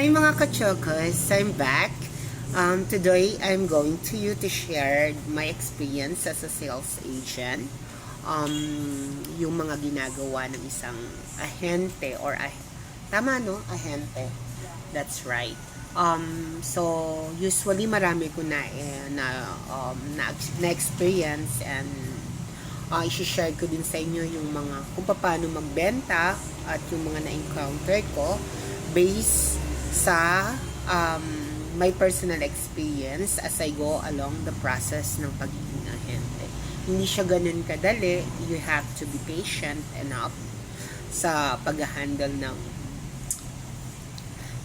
Hi mga kachokos, I'm back. Today, I'm going to share my experience as a sales agent. Yung mga ginagawa ng isang ahente or tama no? Ahente. That's right. So usually marami ko na experience and i-share ko din sa inyo yung mga kung paano magbenta at yung mga na-encounter ko based sa my personal experience as I go along the process ng pagiging ahente. Hindi siya ganun kadali. You have to be patient enough sa pag-handle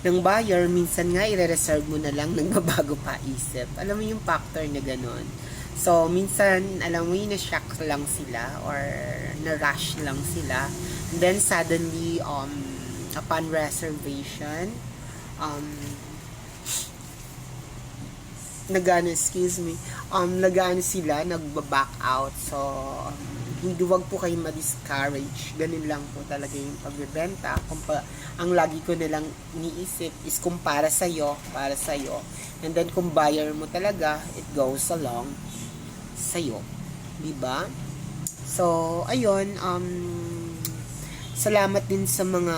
ng buyer. Minsan nga i-reserve mo na lang nang bago pa isip. Alam mo yung factor na ganun. So, minsan, alam mo yun, na-shock lang sila or na-rush lang sila. And then, suddenly, upon reservation, nagano sila, nagba-back out. So, hindi wag po kayo ma-discourage. Ganun lang po talaga yung pagbebenta. Ang lagi ko nilang iniisip is kung para sa'yo. And then, kung buyer mo talaga, it goes along sa'yo. Diba? So, ayun, salamat din sa mga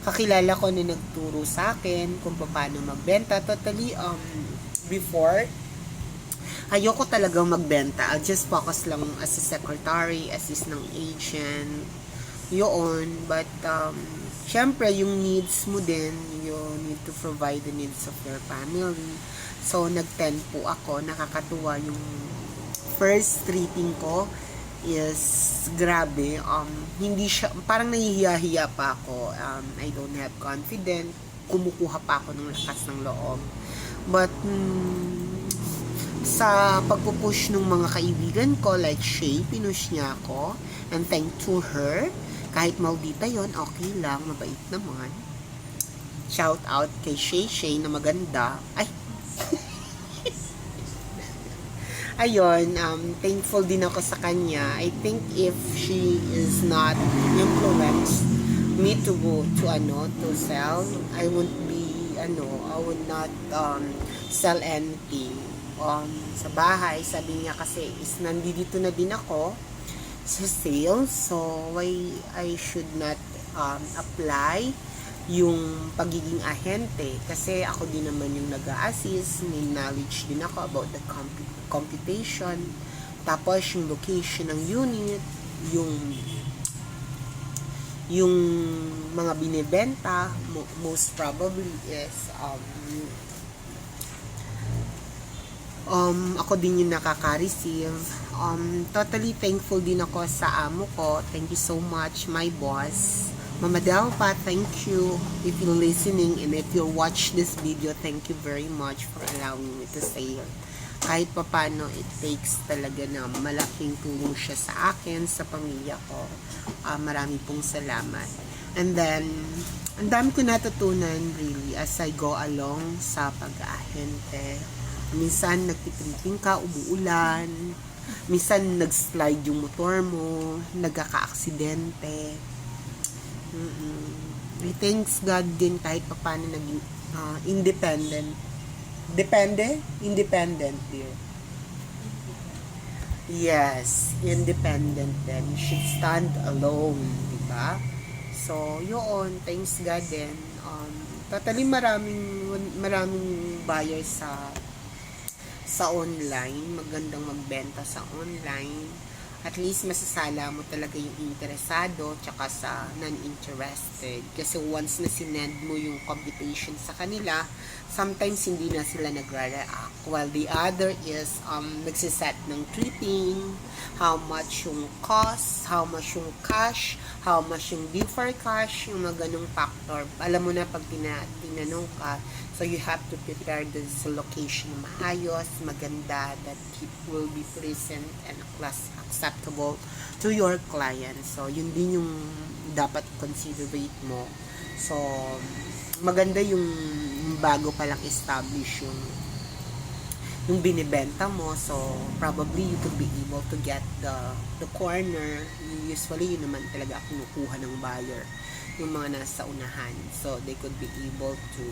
kakilala ko na nagturo sa akin kung paano magbenta. Totally, before, ayoko talagang magbenta. I'll just focus lang as a secretary, assist ng agent, yun. But, syempre, yung needs mo din, you need to provide the needs of your family. So, nag-10 po ako. Nakakatuwa yung first treating ko is grabe. Hindi siya, parang nahihiya-hiya pa ako. I don't have confidence. Kumukuha pa ako ng lakas ng loob. But, sa pagpupush ng mga kaibigan ko, like Shay, pinush niya ako. And thank to her. Kahit maldita yon, okay lang, mabait naman. Shout out kay Shay na maganda. Ay! Ayun, thankful din ako sa kanya. I think if she is not influenced me to sell, I would not sell anything. Sa bahay, sabi niya kasi is nandito na din ako sa sales, so why I should not apply yung pagiging ahente kasi ako din naman yung nag-a-assist, may knowledge din ako about the computation, tapos yung location ng unit, yung mga binibenta, most probably is ako din yung nakaka-receive. Totally thankful din ako sa amo ko. Thank you so much, my boss. Mama Delpa, thank you if you're listening, and if you watch this video, thank you very much for allowing me to say it. Kahit papano, it takes talaga na malaking tulong siya sa akin, sa pamilya ko. Marami pong salamat. And then, ang dami ko natutunan really as I go along sa pag-ahente. Minsan nagtitripping ka, umuulan. Minsan nag-slide yung motor mo, nagkaka-aksidente. Thanks God din kahit paano naging independent. Independent dear. Yes, independent din. You should stand alone, diba? So, yun, thanks God din. Totally maraming buyers sa online. Magandang magbenta sa online. At least masasala mo talaga yung interesado tsaka sa non-interested. Kasi once na sinend mo yung computation sa kanila, sometimes hindi na sila nagre-react. While the other is nagsiset ng tripping, how much yung cost, how much yung cash, how much yung before cash, yung mga ganong factor. Alam mo na pag tinanong ka, so you have to prepare this location na maayos, maganda, that it will be pleasant and acceptable to your client. So, yun din yung dapat considerate mo. So, maganda yung bago palang establish yung binibenta mo. So, probably you could be able to get the corner. Usually, yun naman talaga kinukuha ng buyer. yung mga nasa unahan. So, they could be able to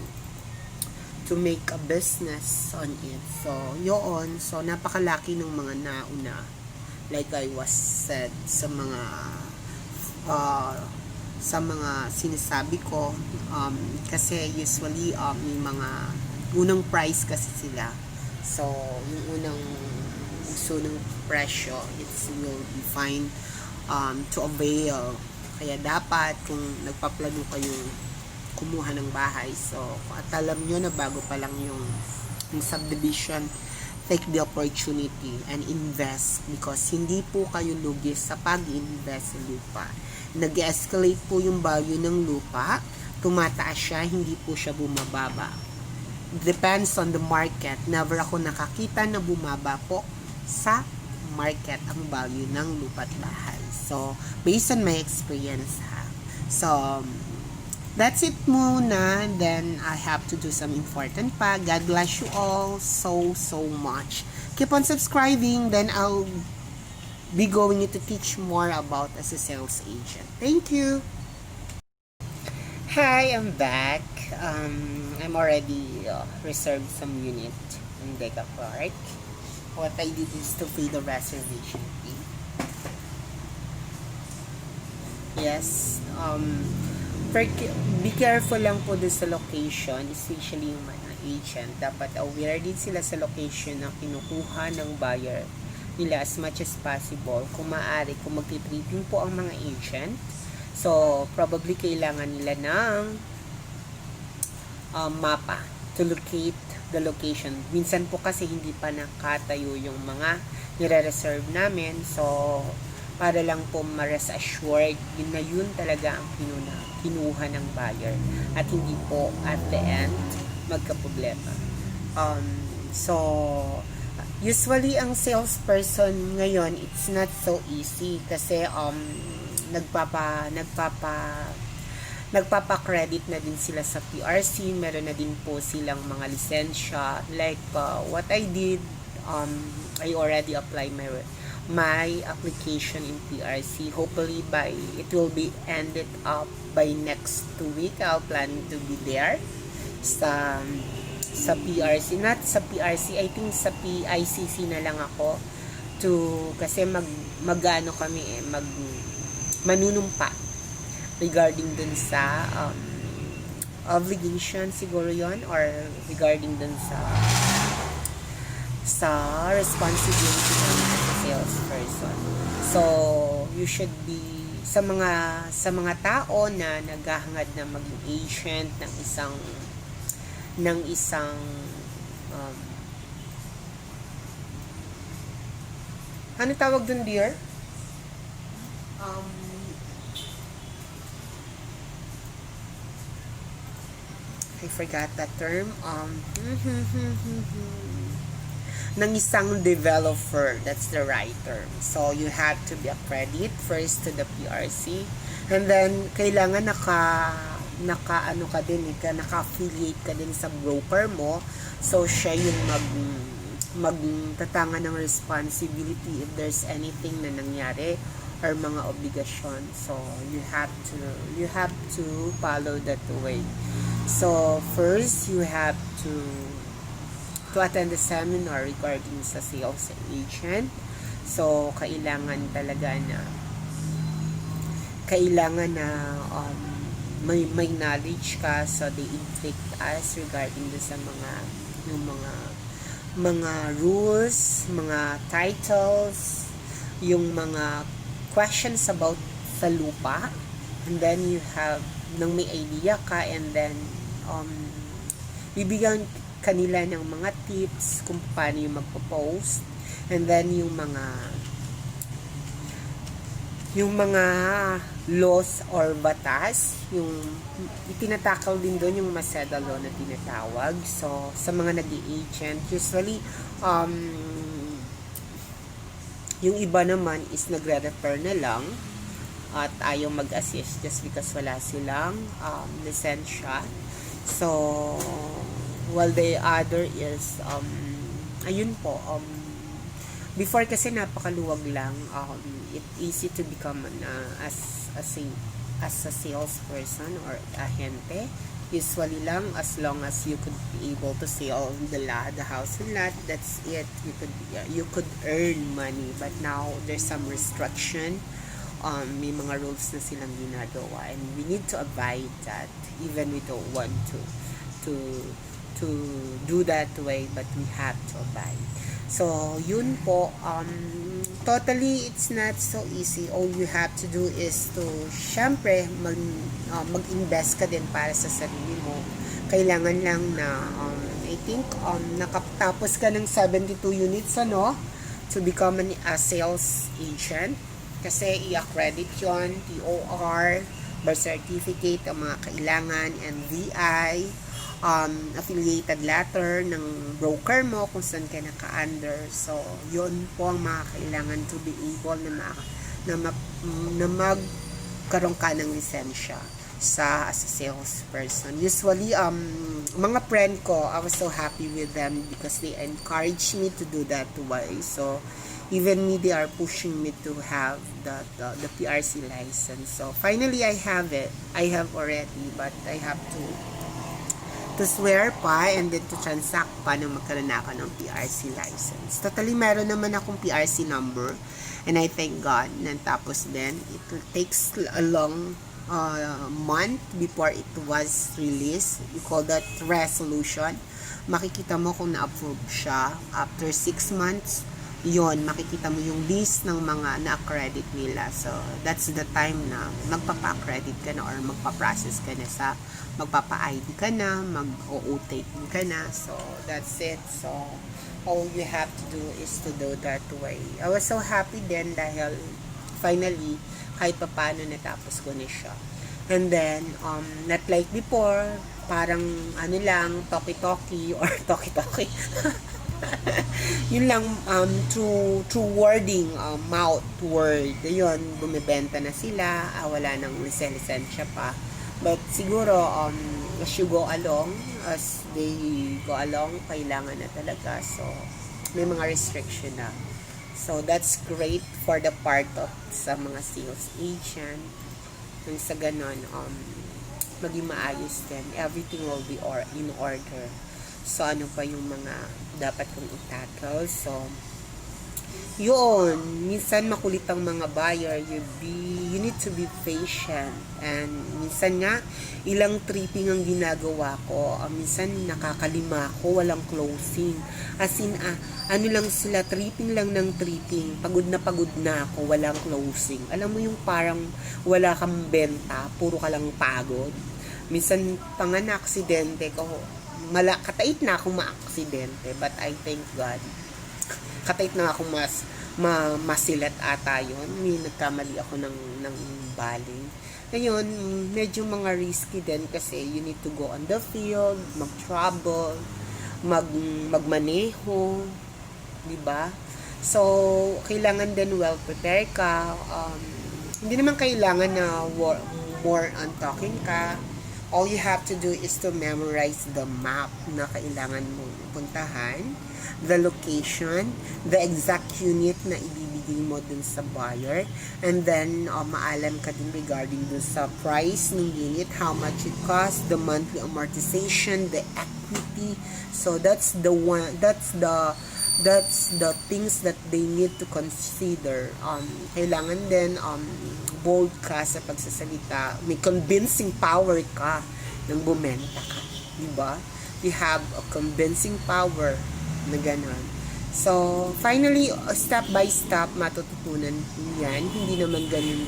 make a business on it. So, yun. So, napakalaki ng mga nauna. Like I was said uh, sa mga sinasabi ko, kasi usually may mga unang price kasi sila. So, yung unang uso ng presyo, it will be fine to avail. Kaya dapat kung nagpaplano kayong kumuha ng bahay, so at alam nyo na bago pa lang yung subdivision, take the opportunity and invest, because hindi po kayo lugi sa pag-invest sa lupa. Nag-escalate po yung value ng lupa, tumataas siya, hindi po siya bumababa. Depends on the market. Never ako nakakita na bumaba po sa market ang value ng lupa at bahay. So, based on my experience ha. So, that's it muna. Then, I have to do some important pa. God bless you all so much. Keep on subscribing. Then, I'll be going to teach more about as a sales agent. Thank you. Hi, I'm back. I'm already reserved some unit in Deca Park. What I did is to pay the reservation fee. Yes. Be careful lang po din sa location, especially yung mga agent. Dapat aware din sila sa location na kinukuha ng buyer nila as much as possible. Kung maaari, kung magti-tripping po ang mga agent, so probably kailangan nila ng mapa to locate the location. Minsan po kasi hindi pa nakatayo yung mga nire-reserve namin, so para lang po ma-rest assured yun na yun talaga ang kinuha ng buyer at hindi po at the end magka-problema. So usually ang salesperson ngayon, it's not so easy kasi nagpapa-credit na din sila sa PRC, meron na din po silang mga lisensya. Like what I did, I already applied my application in PRC. Hopefully it will be ended up by next 2 weeks. I'll plan to be there sa PRC, not sa PRC, I think sa PICC na lang ako kasi magano kami manunumpa regarding dun sa obligation siguro yon, or regarding dun sa responsibility ng salesperson. So you should be sa mga tao na naghahangad na maging agent ng isang ano tawag dun, dear? I forgot that term. Ng isang developer, that's the right term. So you have to be accredited first to the PRC, and then kailangan naka-affiliate ka din sa broker mo, so siya yung magtatanga ng responsibility if there's anything na nangyari or mga obligasyon. So you have to follow that way. So first you have to attend the seminar regarding sa sales agent. So kailangan na may knowledge ka, so they instruct us regarding sa mga rules, mga titles, yung mga questions about sa lupa, and then you have nang may idea ka, and then bibigyan kanila ng mga tips kung paano yung magpo-post, and then yung mga laws or batas, yung itinatackle din doon yung Maseda law na tinatawag. So sa mga nag-i-agent, usually yung iba naman is nagre-refer na lang at ayaw mag-assist just because wala silang lisensya. So while the other is ayun po, before kasi napakaluwag lang, it's easy to become as a as a salesperson or ahente. Usually lang, as long as you could be able to sell the house and lot, that's it. You could earn money. But now there's some restriction. May mga rules na silang ginagawa, and we need to abide that. Even we don't want to to do that way, but we have to abide. So yun po, totally it's not so easy. All you have to do is to syempre mag-invest ka din para sa sarili mo. Kailangan lang na I think nakatapos ka ng 72 units to become a sales agent, kasi i-accredit yon, TOR, birth certificate ang mga kailangan, NBI, affiliated letter ng broker mo kung saan ka naka-under. So, yun po ang mga kailangan to be able na magkaroon ka ng lisensya as a salesperson. Usually, mga friend ko, I was so happy with them because they encouraged me to do that way. So, even me, they are pushing me to have the PRC license. So, finally, I have it. I have already, but I have to swear pa and then to transact pa nang magkaroon na ako ng PRC license. Totally, meron naman akong PRC number, and I thank God. And tapos then, it takes a long month before it was released. You call that resolution. Makikita mo kung na-approve siya. After 6 months, yon, makikita mo yung list ng mga na-accredit nila. So, that's the time na magpapa-accredit ka na or magpa-process ka na magpapa-ID ka na, mag-OOTake ka na. So, that's it. So, all you have to do is to do that way. I was so happy then dahil finally, kahit pa paano natapos ko na siya. And then, not like before, parang lang, talkie-talkie or talkie-talkie. Yun lang, through wording, mouth word, yun, bumibenta na sila, wala nang lisensya pa. But siguro, as you go along, as they go along, kailangan na talaga. So, may mga restriction na. So, that's great for the part of sa mga sales agent. Nang sa ganon, maging maayos din. Everything will be in order. So, ano pa yung mga dapat kong i-tackle? So, yun. Minsan makulit ang mga buyer. You need to be patient. And minsan nga, ilang tripping ang ginagawa ko. Minsan nakakalima ko, walang closing. As in, ano lang sila, tripping lang ng tripping. Pagod na ako, walang closing. Alam mo yung parang wala kang benta, puro ka lang pagod. Minsan, pang na-aksidente ko, katait na akong ma-aksidente, but I thank God. Katait na akong masilat ata yun. May nagkamali ako ng baling. Ngayon, medyo mga risky din kasi you need to go on the field, mag-travel, magmaneho, diba? So, kailangan din well-prepare ka. Hindi naman kailangan na more on talking ka. All you have to do is to memorize the map na kailangan mong puntahan, the location, the exact unit na ibibigay mo dun sa buyer, and then maalam ka din regarding dun sa price ng unit, how much it costs, the monthly amortization, the equity. So that's the things that they need to consider. Kailangan din bold ka sa pagsasalita, may convincing power ka nang bumenta ka, diba? You have a convincing power na gano'n. So, finally, step by step, matututunan yan. Hindi naman ganun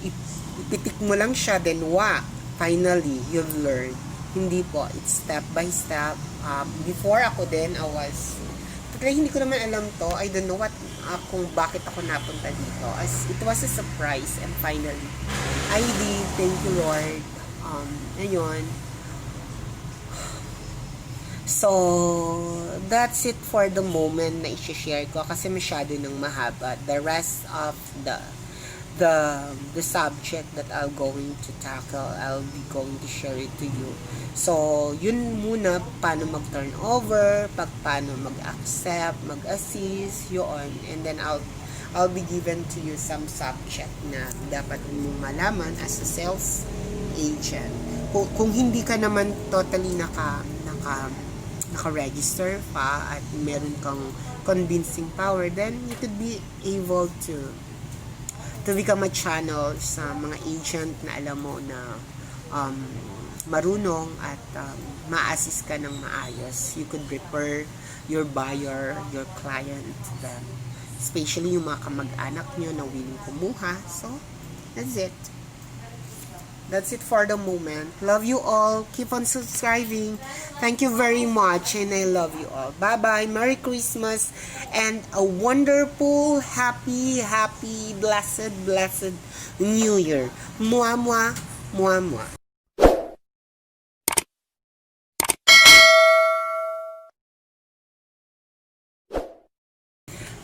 ipitik mo lang siya, then finally, you've learned. Hindi po, it's step by step. Before ako din, hindi ko naman alam to. I don't know kung bakit ako napunta dito. As it was a surprise, and finally, I did. Thank you, Lord. Ayun. So, that's it for the moment na i-share ko kasi masyado nang mahaba. The rest of the subject that I'm going to tackle, I'll be going to share it to you. So, yun muna, paano mag-turnover, paano mag-accept, mag-assist, yun. And then, I'll be given to you some subject na dapat mong malaman as a sales agent. Kung hindi ka naman totally naka-register pa at meron kang convincing power, then you could be able to become a channel sa mga agent na alam mo na marunong at ma-assist ka ng maayos. You could refer your buyer, your client to them. Especially yung mga kamag-anak nyo na willing kumuha. So, that's it. That's it for the moment. Love you all. Keep on subscribing. Thank you very much and I love you all. Bye-bye. Merry Christmas and a wonderful, happy, blessed New Year. Mwah, mwah, mwah, mwah.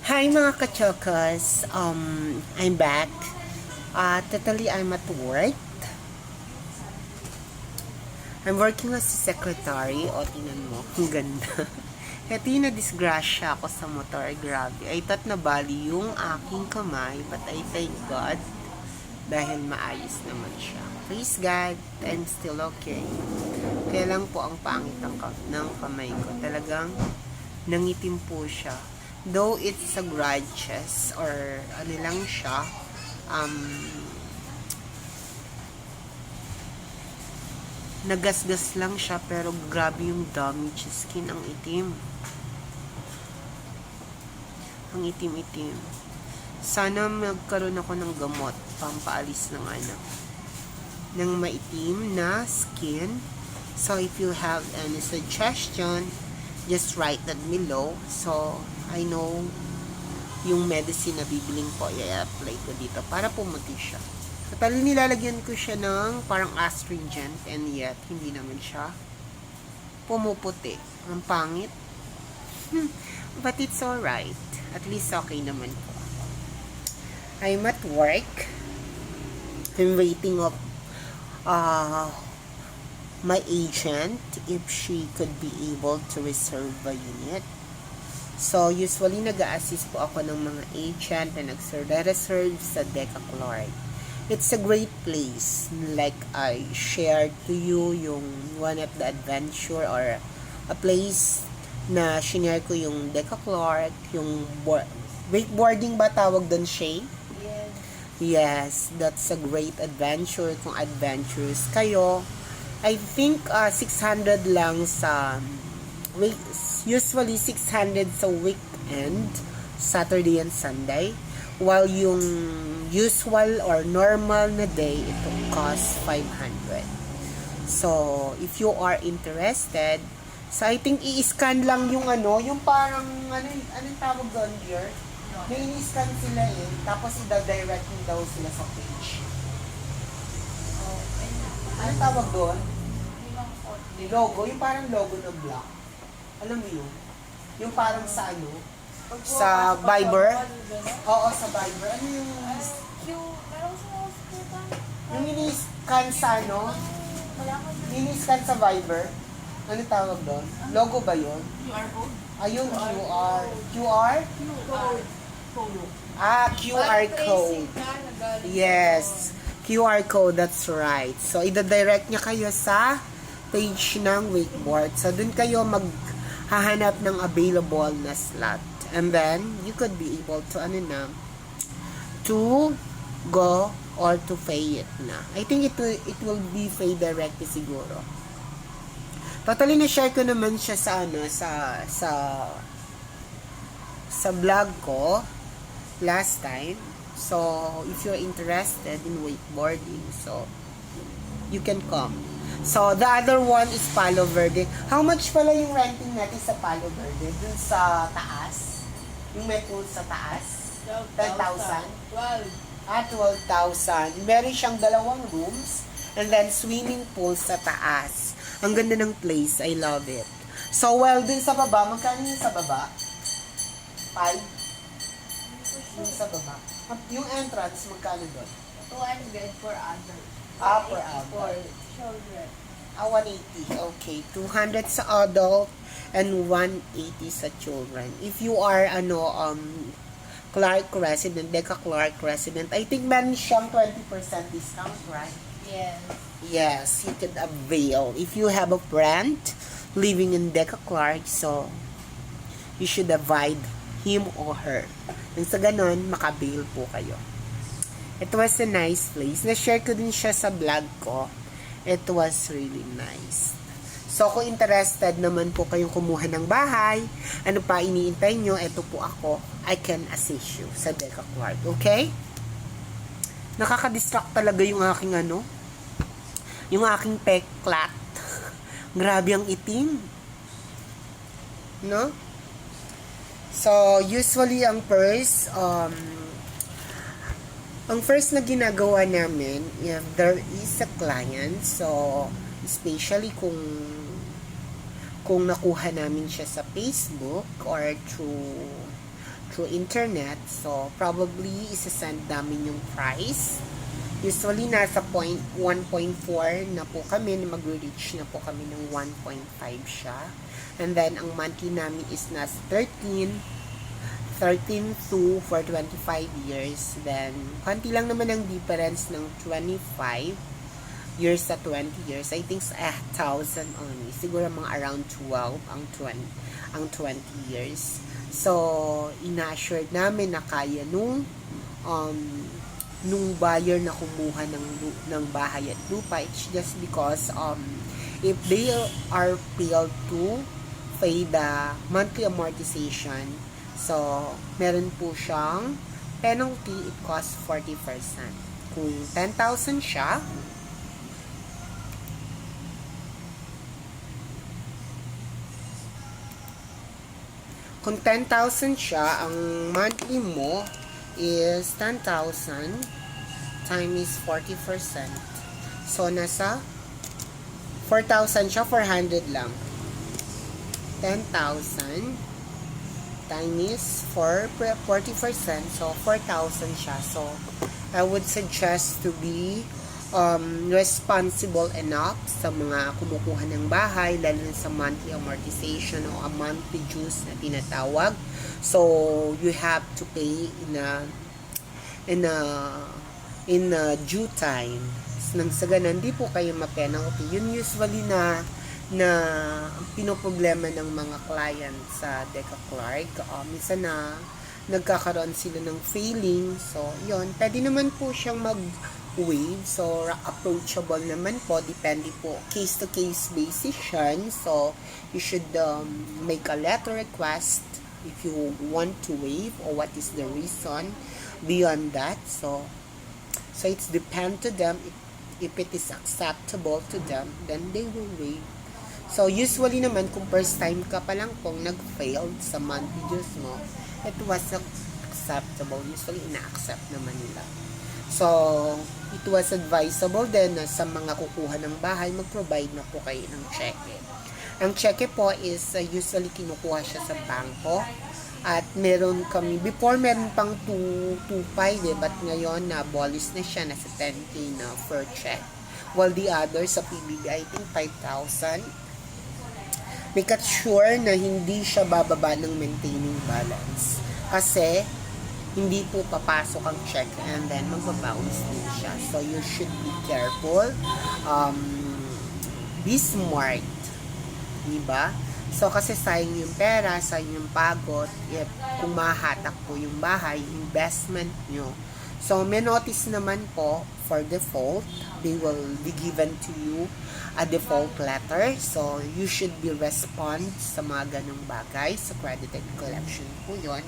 Hi mga kachokas. I'm back. Totally I'm at work. I'm working as a secretary. O, tingnan mo. Ang ganda. Ito yung na-disgrasya ako sa motor. Grabe. I thought na bali yung aking kamay. But I thank God. Dahil maayos naman siya. Praise God. I'm still okay. Kaya lang po ang pangit ng kamay ko. Talagang nangitim po siya. Though it's a grudges or ano lang siya. Nagasgas lang siya pero grabe yung damage skin, ang itim. Ang itim-itim. Sana magkaroon ako ng gamot pampaalis ng maitim na skin. So if you have any suggestion, just write that below. So I know yung medicine na bibiling ko, i-apply ko dito para pumuti siya. Total, nilalagyan ko siya ng parang astringent and yet, hindi naman siya pumuputi. Ang pangit. But it's alright. At least okay naman po. I'm at work. I'm waiting of my agent if she could be able to reserve a unit. So, usually nag-a-assist po ako ng mga agent na nag-reserve sa Decachloride. It's a great place. Like I shared to you yung one of the adventure or a place na shinare ko yung Decachloride, yung wakeboarding ba tawag doon, Shay? Yes, that's a great adventure. Kung adventures kayo, I think 600 lang sa usually 600 sa weekend, Saturday and Sunday. While yung usual or normal na day, ito cost 500. So, if you are interested, so I think i-scan lang yung yung parang, anong tawag doon, dear? May i-scan sila tapos i-direct nyo daw sila sa page. Anong tawag doon? Logo, yung parang logo na black. Alam mo yun? Yung parang sa sa Viber? Oo, sa Viber. Ano yung yung ini-scan sa ini-scan sa Viber? Ano tawag doon? Logo ba yun? QR code? Ayun, QR. QR? QR code. Yes. QR code, that's right. So, ida-direct niya kayo sa page ng wakeboard. So, dun kayo maghahanap ng available na slot. And then, you could be able to, to go or to pay it na. I think it will be pay directly siguro. Totally na-share ko naman siya sa vlog ko last time. So, if you're interested in wakeboarding, so, you can come. So, the other one is Palo Verde. How much pala yung renting natin sa Palo Verde? Dun sa taas? Yung may pool sa taas? 10,000? 12,000. Meron siyang 2 rooms and then swimming pool sa taas. Ang ganda ng place. I love it. So, well, dun sa baba, magkano yung sa baba? 5? Yung sa baba. Yung entrance, magkano doon? 200 for adult. Per adult. For children. 180. Okay. 200 sa adult and 180 sa children. If you are, Clark resident, Deca Clark resident. I think meron siyang 20% discount, right? Yes. Yes, you could avail. If you have a friend living in Deca Clark, so you should avoid him or her. Nang sa ganon, makabail po kayo. It was a nice place. Na-share ko din siya sa vlog ko. It was really nice. So, kung interested naman po kayong kumuha ng bahay, ano pa iniintay nyo, eto po ako, I can assist you sa Deca Clark. Okay? Nakaka-distract talaga yung aking yung aking peklat. Grabe ang itim. No? So, usually ang first na ginagawa namin, if there is a client, so, especially kung nakuha namin siya sa Facebook or through internet, so, probably, isasend namin yung price. Usually, nasa 1.4 na po kami, mag-reach na po kami ng 1.5 siya. And then, ang monthly namin is nasa 13 to for 25 years. Then, konti lang naman ang difference ng 25 years sa 20 years. I think 1,000 only. Siguro mga around 12 ang 20 years. So, ina-assured namin na kaya nung buyer na kumuha ng bahay at lupa. It's just because if they are failed to pay the monthly amortization, so meron po siyang penalty. It costs 40%. Kung 10,000 siya, ang monthly mo is 10,000 times 40%. So, nasa 4,000 siya, 400 lang. 10,000 times 40%, so 4,000 siya. So, I would suggest to be responsible enough sa mga kumukuha ng bahay, lalo na sa monthly amortization o a monthly dues na tinatawag. So, you have to pay in a due time. Nang sa ganun, di po kayo ma-penalty. Yun usually na pinoproblema ng mga client sa Deca Clark. Minsan na nagkakaroon sila ng failing. So, yun. Pwede naman po siyang mag-waive. So, approachable naman po. Depende po. Case-to-case basis yan. So, you should make a letter request if you want to waive or what is the reason beyond that. So it's depend to them. If it is acceptable to them, then they will waive. So, usually naman, kung first time ka pa lang pong nag-failed sa monthly dues mo, it was acceptable. Usually, ina-accept naman nila. So, it was advisable din na sa mga kukuha ng bahay, mag-provide na po kayo ng cheque. Ang cheque po is usually kinukuha siya sa bangko. At meron kami, before meron pang 2.5 but ngayon na-abolish na siya, nasa 10K na per check. While the other sa PBB, I think 5,000. Make sure na hindi siya bababa ng maintaining balance. Kasi, hindi po papasok ang check and then magbabounce din siya. So, you should be careful. Be smart. Diba? So, kasi sayang yung pera, sayang yung pagod, kung mahatak po yung bahay, investment nyo. So, may notice naman po for default. They will be given to you a default letter. So, you should be respond sa mga ganong bagay. Sa credit and collection po yun.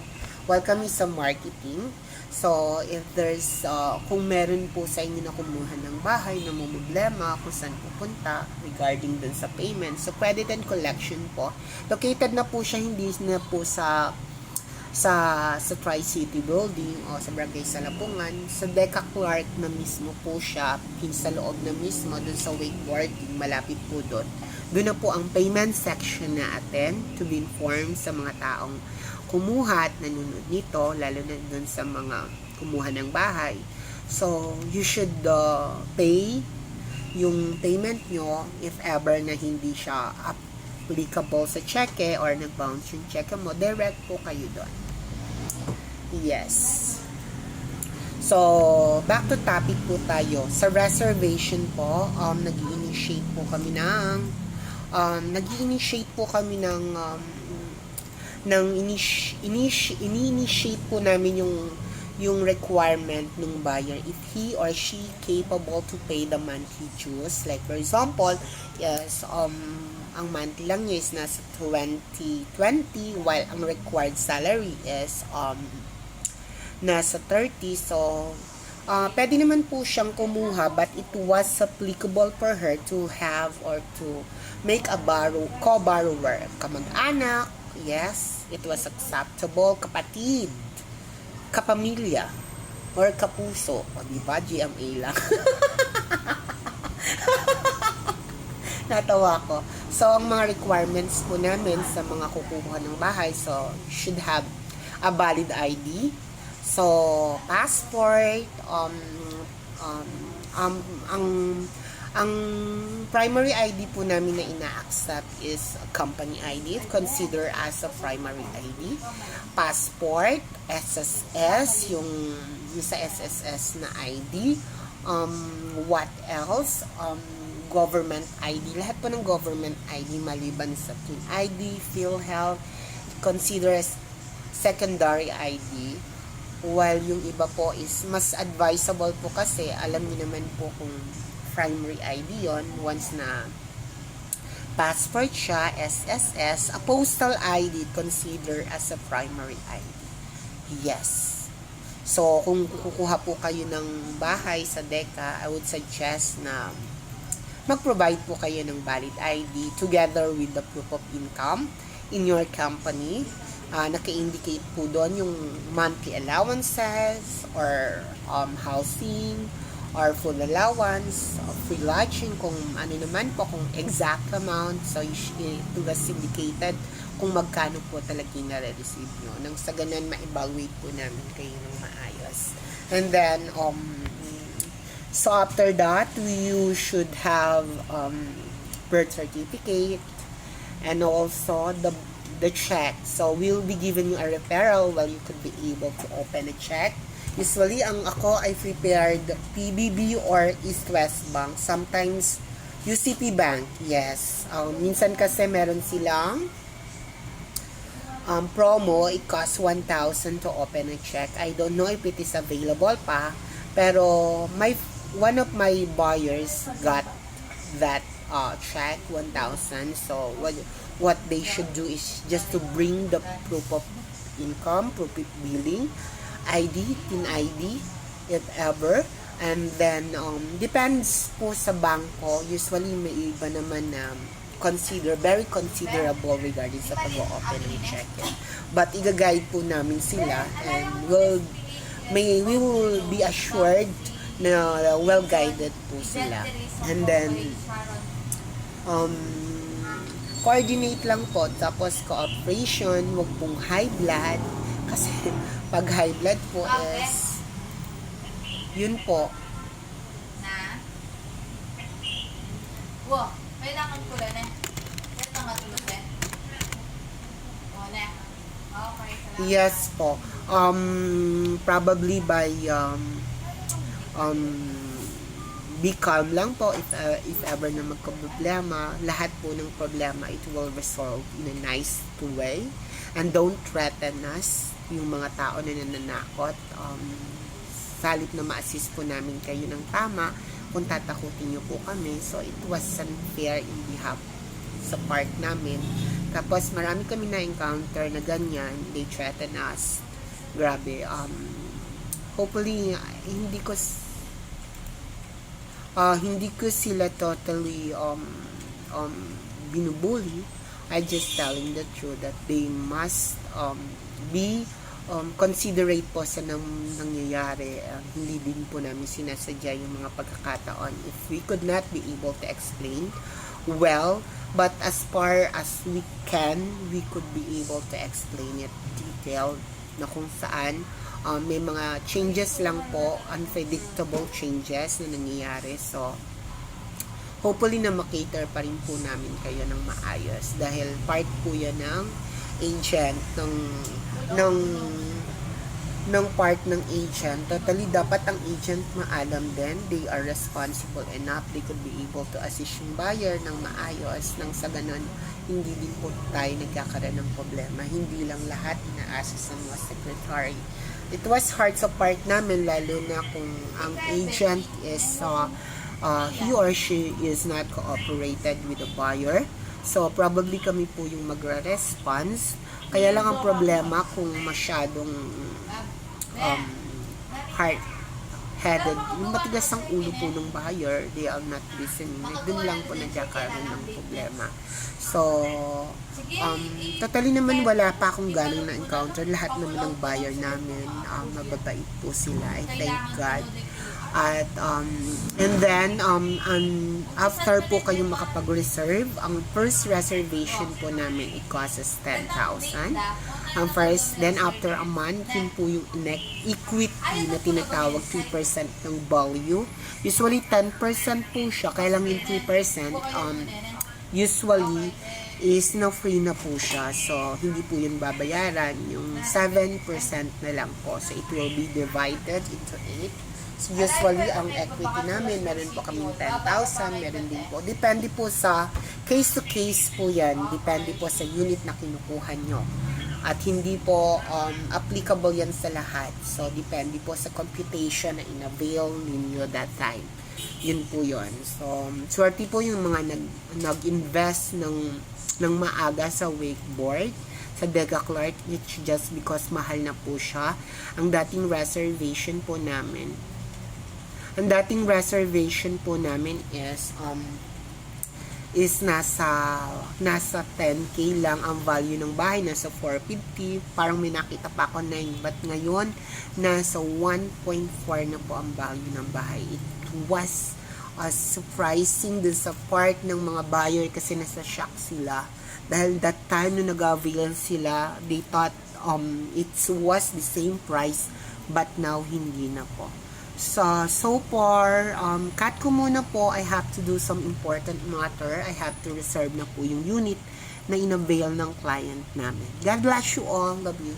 Welcome sa marketing. So, if there's, kung meron po sa inyo na kumuha ng bahay na problema kung saan pupunta regarding dun sa payment. So, credit and collection po. Located na po siya, hindi na po sa Tri-City Building o sa Barangay Salapungan. Sa Deca Clark na mismo po siya, sa loob na mismo, dun sa wakeboarding, malapit po dun. Doon na po ang payment section natin to be informed sa mga taong kumuha at nanonood nito, lalo na dun sa mga kumuha ng bahay. So, you should pay yung payment nyo if ever na hindi siya applicable sa cheque or nag-bounce yung cheque mo, direct po kayo doon. Yes. So, back to topic po tayo. Sa reservation po, nag-initiate po kami ini-initiate po namin yung requirement ng buyer if he or she capable to pay the monthly dues. Like for example, yes, ang monthly lang niya is nasa 2020 while ang required salary is nasa 30. So pwede naman po siyang kumuha, but it was applicable for her to have or to make a co-borrower, kamag-anak. Yes, it was acceptable, kapatid, kapamilya, or kapuso. O diba, GMA lang. Natawa ko. So, ang mga requirements po namin sa mga kukuha ng bahay, so, should have a valid ID. So, passport, ang primary ID po namin na ina-accept is company ID, consider as a primary ID. Passport, SSS, yung sa SSS na ID. What else? Government ID. Lahat po ng government ID maliban sa Clean ID, PhilHealth, consider as secondary ID. While yung iba po is mas advisable po kasi alam niyo naman po kung primary ID yon, once na passport siya, SSS, a postal ID consider as a primary ID. Yes. So, kung kukuha po kayo ng bahay sa DECA, I would suggest na mag-provide po kayo ng valid ID together with the proof of income in your company. Naka-indicate po doon yung monthly allowances or housing or food allowance, free lodging, kung ano naman po, kung exact amount. So, it was indicated kung magkano po talaga yung nare-receive nyo. Nang sa ganun, ma-evaluate po namin kayo ng maayos. And then, so after that, you should have birth certificate and also the check. So, we'll be giving you a referral where you could be able to open a check. Usually, I prepared PBB or East West Bank. Sometimes, UCP Bank, yes. Minsan kasi meron silang promo, it costs 1,000 to open a check. I don't know if it is available pa, pero one of my buyers got that check, 1,000. So, what they should do is just to bring the proof of income, proof of billing, ID, PIN ID, if ever. And then, depends po sa bangko. Usually, may iba naman na very considerable regarding sa pag-open ng check. But, i-guide po namin sila and we will be assured na well-guided po sila. And then, coordinate lang po. Tapos, cooperation, wag pong high blood. Kasi, pag high blood po is, yun po. Wow, kailangan ko lang eh. Ito nga tulog eh. O, ne. Okay, salamat. Yes po. Probably by, be calm lang po if ever na magka-problema. Lahat po ng problema, it will resolve in a nice way. And don't threaten us, yung mga tao na nananakot. Salit na ma-assist po namin kayo ng tama, kung tatakutin nyo po kami. So, it was unfair in behalf sa part namin. Tapos, marami kami na-encounter na ganyan. They threaten us. Grabe. Hopefully, hindi ko sila totally binubuli. I just telling the truth that they must be considerate po sa nangyayari. Hindi din po namin sinasadya yung mga pagkakataon. If we could not be able to explain well, but as far as we can, we could be able to explain it detailed na kung saan may mga changes lang po, unpredictable changes na nangyayari. So, hopefully na makater pa rin po namin kayo ng maayos dahil part po yan ng agent ng ng part ng agent. Totally, dapat ang agent maalam din. They are responsible enough. They could be able to assist yung buyer ng maayos. Nang sa ganun, hindi din po tayo nagkakaroon ng problema. Hindi lang lahat inaasa sa mga secretary. It was hard sa part namin, lalo na kung ang agent is he or she is not cooperated with the buyer. So, probably kami po yung magre-response. Kaya lang ang problema kung masyadong hard-headed, yung matigas ang ulo po ng buyer, they are not listening. Doon lang po nagkakaroon ng problema. So, totally naman wala pa akong ganong na-encounter. Lahat naman ng buyer namin, mababait po sila. I thank God. At and then after po kayong makapag-reserve, ang first reservation po namin it costs 10,000. Ang first, then after a month, yun po yung equity na tinatawag 3% ng value. Usually 10% po siya, kaya lang yung 3% usually is na free na po siya. So, hindi po yun babayaran. Yung 7% na lang po. So, it will be divided into 8. So, usually, ang equity namin, meron po kaming 10,000, meron din po. Depende po sa case to case po yan. Depende po sa unit na kinukuha nyo. At hindi po applicable yan sa lahat. So, depende po sa computation na in-avail ninyo that time. Yun po yun. So, swerte po yung mga nag-invest ng maaga sa wakeboard, sa Dega Clark, which just because mahal na po siya. Ang dating reservation po namin is nasa 10k lang ang value ng bahay, nasa 450, parang may nakita pa ako 9, but ngayon nasa 1.4 na po ang value ng bahay. It was surprising dun sa part ng mga buyer kasi nasa shock sila dahil that time nung nag-avail sila, they thought it was the same price, but now hindi na po. So far, cut ko muna po. I have to do some important matter. I have to reserve na po yung unit na in-avail ng client namin. God bless you all. Love you.